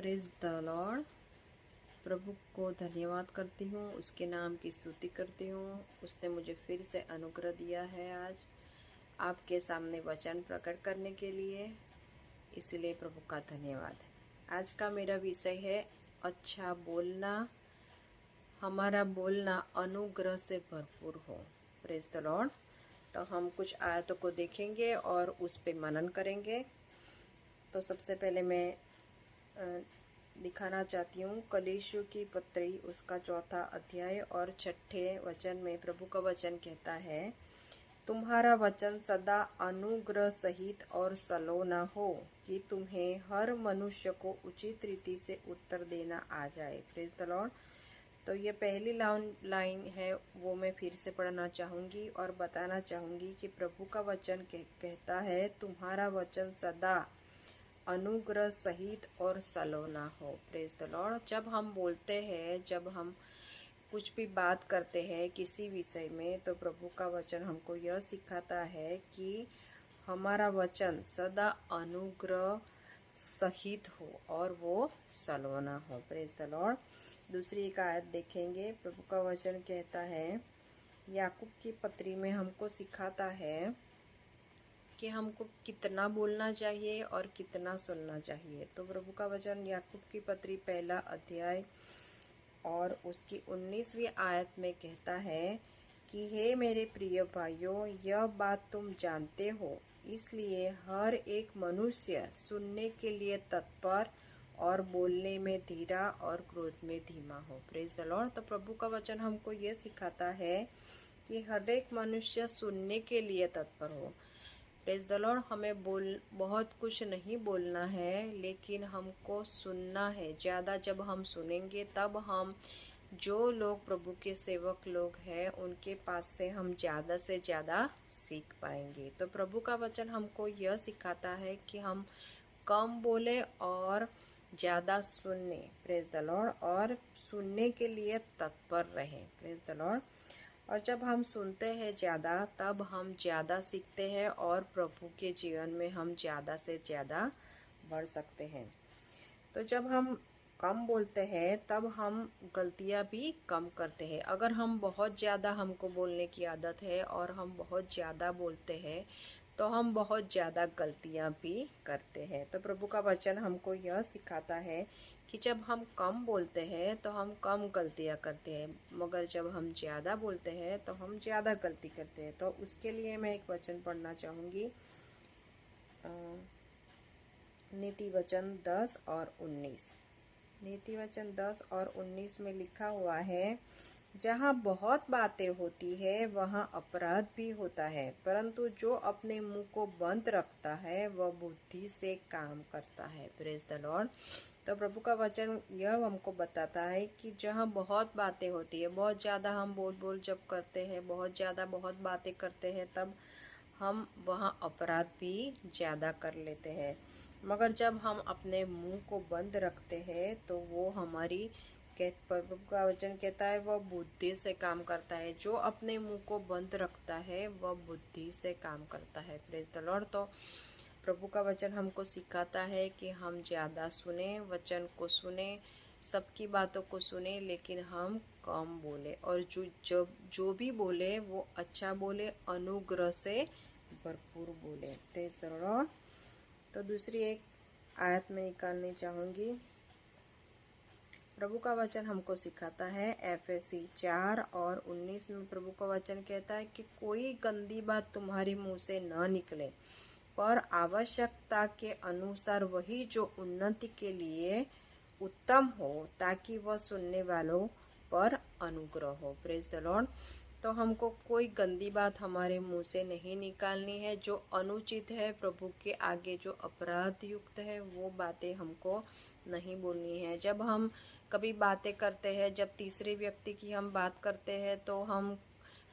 Praise the Lord. प्रभु को धन्यवाद करती हूँ, उसके नाम की स्तुति करती हूँ। उसने मुझे फिर से अनुग्रह दिया है आज आपके सामने वचन प्रकट करने के लिए, इसलिए प्रभु का धन्यवाद है। आज का मेरा विषय है अच्छा बोलना, हमारा बोलना अनुग्रह से भरपूर हो। Praise the Lord. तो हम कुछ आयतों को देखेंगे और उस पे मनन करेंगे। तो सबसे पहले मैं दिखाना चाहती हूँ कलीसियों की पत्री, उसका 4 अध्याय और 6 वचन में प्रभु का वचन कहता है, तुम्हारा वचन सदा अनुग्रह सहित और सलोना हो कि तुम्हें हर मनुष्य को उचित रीति से उत्तर देना आ जाए। Praise the Lord. तो ये पहली लाइन है, वो मैं फिर से पढ़ना चाहूँगी और बताना चाहूँगी कि प्रभु का वचन कहता है तुम्हारा वचन सदा अनुग्रह सहित और सलोना हो। Praise the Lord. जब हम बोलते हैं, जब हम कुछ भी बात करते हैं किसी विषय में, तो प्रभु का वचन हमको यह सिखाता है कि हमारा वचन सदा अनुग्रह सहित हो और वो सलोना हो। Praise the Lord. दूसरी एक आयत देखेंगे। प्रभु का वचन कहता है, याकूब की पत्री में हमको सिखाता है कि हमको कितना बोलना चाहिए और कितना सुनना चाहिए। तो प्रभु का वचन याकूब की पत्री 1 अध्याय और उसकी 19वीं आयत में कहता है कि हे मेरे प्रिय भाइयों, यह बात तुम जानते हो, इसलिए हर एक मनुष्य सुनने के लिए तत्पर और बोलने में धीरा और क्रोध में धीमा हो। Praise the Lord. तो प्रभु का वचन हमको ये सिखाता है कि हर एक मनुष्य सुनने के लिए तत्पर हो। Praise the Lord. हमें बहुत कुछ नहीं बोलना है, लेकिन हमको सुनना है ज़्यादा। जब हम सुनेंगे तब हम जो लोग प्रभु के सेवक लोग हैं उनके पास से हम ज़्यादा से ज़्यादा सीख पाएंगे। तो प्रभु का वचन हमको यह सिखाता है कि हम कम बोले और ज़्यादा सुने। Praise the Lord. और सुनने के लिए तत्पर रहें। Praise the Lord. और जब हम सुनते हैं ज़्यादा, तब हम ज़्यादा सीखते हैं और प्रभु के जीवन में हम ज़्यादा से ज़्यादा बढ़ सकते हैं। तो जब हम कम बोलते हैं तब हम गलतियां भी कम करते हैं। अगर हम बहुत ज़्यादा, हमको बोलने की आदत है और हम बहुत ज़्यादा बोलते हैं, तो हम बहुत ज़्यादा गलतियां भी करते हैं। तो प्रभु का वचन हमको यह सिखाता है कि जब हम कम बोलते हैं तो हम कम गलतियां करते हैं, मगर जब हम ज़्यादा बोलते हैं तो हम ज़्यादा गलती करते हैं। तो उसके लिए मैं एक वचन पढ़ना चाहूँगी, नीति वचन 10 और 19। नीति वचन 10 और 19 में लिखा हुआ है, जहाँ बहुत बातें होती है वहाँ अपराध भी होता है, परंतु जो अपने मुंह को बंद रखता है वह बुद्धि से काम करता है। Praise the Lord. तो प्रभु का वचन यह हमको बताता है कि जहाँ बहुत बातें होती है, बहुत ज़्यादा हम बोल जब करते हैं, बहुत बातें करते हैं, तब हम वहाँ अपराध भी ज़्यादा कर लेते हैं। मगर जब हम अपने मुंह को बंद रखते हैं तो वो हमारी प्रभु का वचन कहता है वह बुद्धि से काम करता है। जो अपने मुंह को बंद रखता है वह बुद्धि से काम करता है। Praise the Lord. तो प्रभु का वचन हमको सिखाता है कि हम ज़्यादा सुने, वचन को सुने, सबकी बातों को सुने, लेकिन हम कम बोले और जो भी बोले वो अच्छा बोले, अनुग्रह से भरपूर बोले। Praise the Lord. तो दूसरी एक आयत में निकालनी चाहूँगी। प्रभु का वचन हमको सिखाता है एफएसी 4 और 19 में प्रभु का वचन कहता है कि कोई गंदी बात तुम्हारे मुंह से न निकले, पर आवश्यकता के अनुसार वही जो उन्नति के लिए उत्तम हो, ताकि वह सुनने वालों पर अनुग्रह हो। Praise the Lord. तो हमको कोई गंदी बात हमारे मुंह से नहीं निकालनी है। जो अनुचित है, प्रभु के आगे जो अपराध युक्त है, वो बातें हमको नहीं बोलनी है। जब हम कभी बातें करते हैं, जब तीसरे व्यक्ति की हम बात करते हैं, तो हम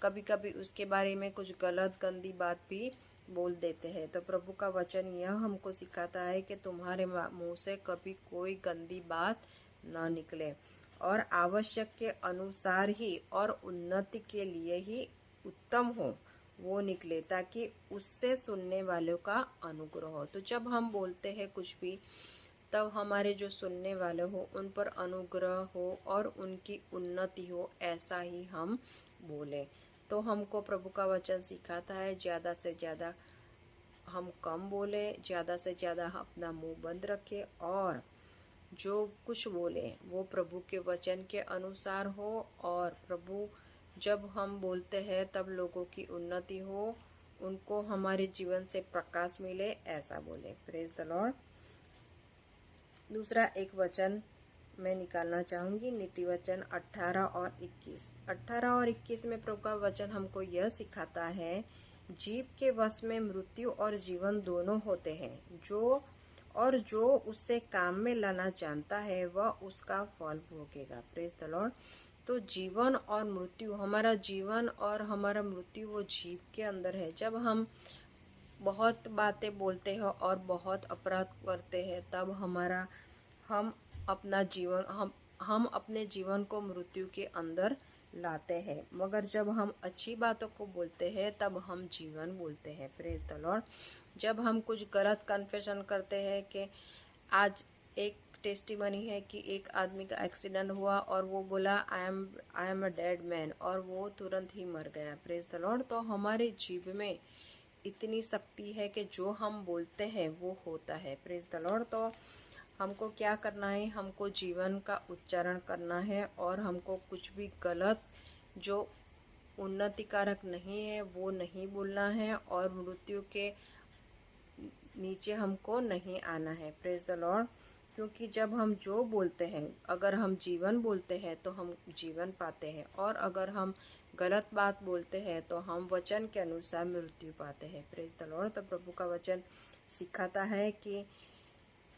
कभी कभी उसके बारे में कुछ गलत गंदी बात भी बोल देते हैं। तो प्रभु का वचन यह हमको सिखाता है कि तुम्हारे मुंह से कभी कोई गंदी बात न निकले और आवश्यक के अनुसार ही और उन्नति के लिए ही उत्तम हो वो निकले, ताकि उससे सुनने वालों का अनुग्रह हो। तो जब हम बोलते हैं कुछ भी, तब हमारे जो सुनने वाले हो उन पर अनुग्रह हो और उनकी उन्नति हो, ऐसा ही हम बोले। तो हमको प्रभु का वचन सिखाता है ज़्यादा से ज़्यादा हम कम बोले, ज़्यादा से ज़्यादा अपना मुंह बंद रखें और जो कुछ बोले वो प्रभु के वचन के अनुसार हो। और प्रभु जब हम बोलते हैं तब लोगों की उन्नति हो, उनको हमारे जीवन से प्रकाश मिले, ऐसा बोले। Praise the Lord. दूसरा एक वचन मैं निकालना चाहूँगी, नीति वचन 18 और 21। 18 और 21 में प्रभु का वचन हमको यह सिखाता है, जीव के वश में मृत्यु और जीवन दोनों होते हैं, जो उससे काम में लाना जानता है वह उसका फल भोगेगा। Praise the Lord. तो जीवन और मृत्यु, हमारा जीवन और हमारा मृत्यु वो जीव के अंदर है। जब हम बहुत बातें बोलते हैं और बहुत अपराध करते हैं तब हम अपने जीवन को मृत्यु के अंदर लाते हैं। मगर जब हम अच्छी बातों को बोलते हैं तब हम जीवन बोलते हैं। Praise the Lord. जब हम कुछ गलत कन्फेशन करते हैं कि आज एक टेस्टिमनी है कि एक आदमी का एक्सीडेंट हुआ और वो बोला I am a dead man, और वो तुरंत ही मर गया। Praise the Lord. तो हमारे जीव में इतनी शक्ति है कि जो हम बोलते हैं वो होता है। Praise the Lord. तो हमको क्या करना है, हमको जीवन का उच्चारण करना है और हमको कुछ भी गलत जो उन्नतिकारक नहीं है वो नहीं बोलना है और मृत्यु के नीचे हमको नहीं आना है। Praise the Lord. क्योंकि जब हम जो बोलते हैं, अगर हम जीवन बोलते हैं तो हम जीवन पाते हैं, और अगर हम गलत बात बोलते हैं तो हम वचन के अनुसार मृत्यु पाते हैं। Praise the Lord. तो प्रभु का वचन सिखाता है कि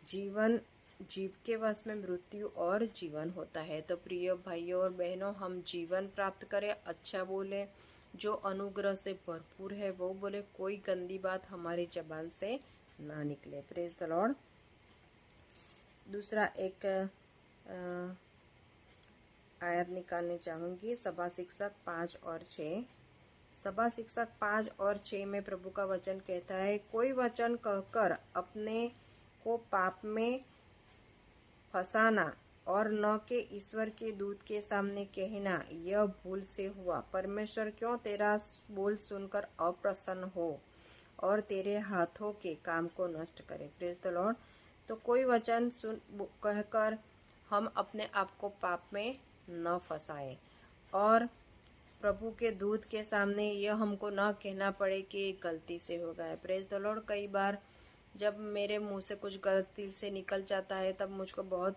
जीव के वश में मृत्यु और जीवन होता है। तो प्रिय भाइयों और बहनों, हम जीवन प्राप्त करें, अच्छा बोले, जो अनुग्रह से भरपूर है वो बोले, कोई गंदी बात हमारी जबान से ना निकले। Praise the Lord. दूसरा एक आयत निकालने चाहूँगी, सभा शिक्षक 5 और 6। सभा शिक्षक 5 और 6 में प्रभु का वचन कहता है, कोई वचन कहकर अपने को पाप में फंसाना और न के ईश्वर के दूत के सामने कहना, यह भूल से हुआ। परमेश्वर क्यों तेरा बोल सुनकर अप्रसन्न हो और तेरे हाथों के काम को नष्ट करे। Praise the Lord. तो कोई वचन कहकर हम अपने आप को पाप में न फंसाए और प्रभु के दूत के सामने यह हमको न कहना पड़े कि गलती से हो गया। Praise the Lord. कई बार जब मेरे मुंह से कुछ गलती से निकल जाता है तब मुझको बहुत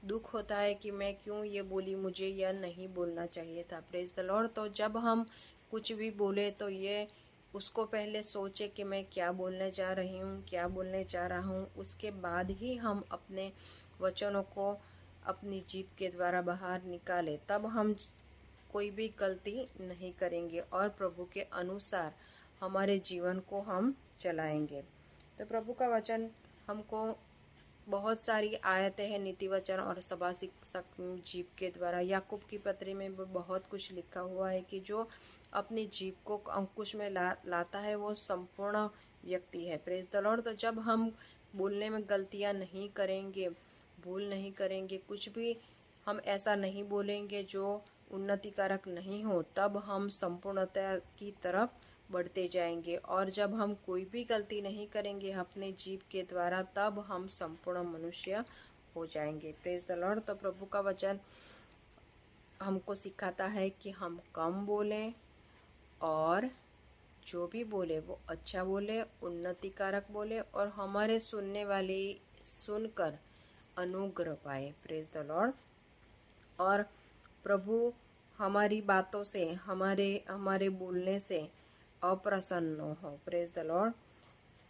दुख होता है कि मैं क्यों ये बोली, मुझे यह नहीं बोलना चाहिए था। Praise the Lord. तो जब हम कुछ भी बोले तो ये उसको पहले सोचे कि मैं क्या बोलने जा रही हूँ, क्या बोलने जा रहा हूँ, उसके बाद ही हम अपने वचनों को अपनी जीभ के द्वारा बाहर निकाले, तब हम कोई भी गलती नहीं करेंगे और प्रभु के अनुसार हमारे जीवन को हम चलाएंगे। तो प्रभु का वचन हमको बहुत सारी आयतें हैं, नीति वचन और सभा शिक्षक जीव के द्वारा। याकूब की पत्री में भी बहुत कुछ लिखा हुआ है कि जो अपनी जीव को अंकुश में लाता है वो संपूर्ण व्यक्ति है। Praise the Lord. तो जब हम बोलने में गलतियां नहीं करेंगे, भूल नहीं करेंगे, कुछ भी हम ऐसा नहीं बोलेंगे जो उन्नतिकारक नहीं हो, तब हम संपूर्णता की तरफ बढ़ते जाएंगे। और जब हम कोई भी गलती नहीं करेंगे अपने जीव के द्वारा, तब हम संपूर्ण मनुष्य हो जाएंगे। Praise the Lord. तो प्रभु का वचन हमको सिखाता है कि हम कम बोलें और जो भी बोले वो अच्छा बोले, उन्नतिकारक बोले और हमारे सुनने वाले सुनकर अनुग्रह पाए। Praise the Lord. और प्रभु हमारी बातों से, हमारे बोलने से अप्रसन्न हो। Praise the Lord.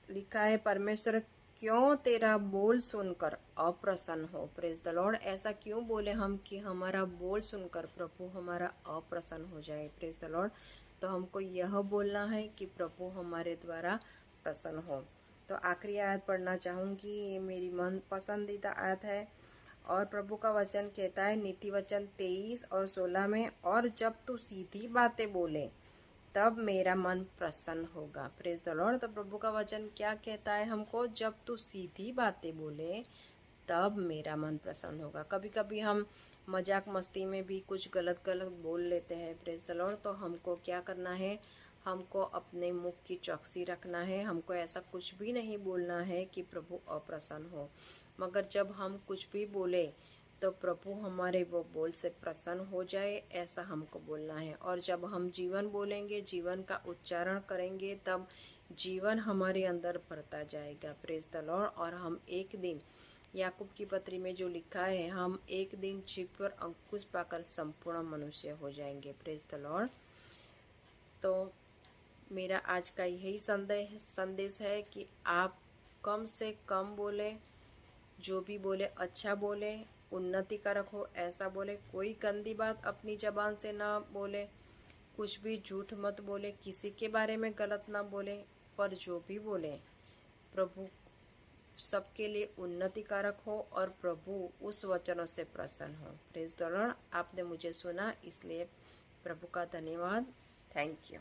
लिखा है, परमेश्वर क्यों तेरा बोल सुनकर अप्रसन्न हो। Praise the Lord. ऐसा क्यों बोले हम कि हमारा बोल सुनकर प्रभु हमारा अप्रसन्न हो जाए। Praise the Lord. तो हमको यह बोलना है कि प्रभु हमारे द्वारा प्रसन्न हो। तो आखिरी आयत पढ़ना चाहूँगी, ये मेरी मन पसंदीदा आयत है और प्रभु का वचन कहता है, नीति वचन 23 और 16 में, और जब तू सीधी बातें बोले तब मेरा मन प्रसन्न होगा। Praise the Lord. तो प्रभु का वचन क्या कहता है हमको, जब तू सीधी बातें बोले तब मेरा मन प्रसन्न होगा। कभी कभी हम मजाक मस्ती में भी कुछ गलत गलत बोल लेते हैं, प्रेज द लॉर्ड। तो हमको क्या करना है, हमको अपने मुख की चौकसी रखना है। हमको ऐसा कुछ भी नहीं बोलना है कि प्रभु अप्रसन्न हो, मगर जब हम कुछ भी बोले तो प्रभु हमारे वो बोल से प्रसन्न हो जाए, ऐसा हमको बोलना है। और जब हम जीवन बोलेंगे, जीवन का उच्चारण करेंगे, तब जीवन हमारे अंदर भरता जाएगा, प्रेज द लॉर्ड। और हम एक दिन, याकूब की पत्री में जो लिखा है, हम एक दिन जीभ पर अंकुश पाकर संपूर्ण मनुष्य हो जाएंगे, प्रेज द लॉर्ड। तो मेरा आज का यही संदेश है कि आप कम से कम बोले, जो भी बोले अच्छा बोले, उन्नति कारक हो ऐसा बोले। कोई गंदी बात अपनी जबान से ना बोले, कुछ भी झूठ मत बोले, किसी के बारे में गलत ना बोले, पर जो भी बोले प्रभु सबके लिए उन्नति कारक हो और प्रभु उस वचनों से प्रसन्न हो। Praise the Lord. आपने मुझे सुना, इसलिए प्रभु का धन्यवाद। Thank you.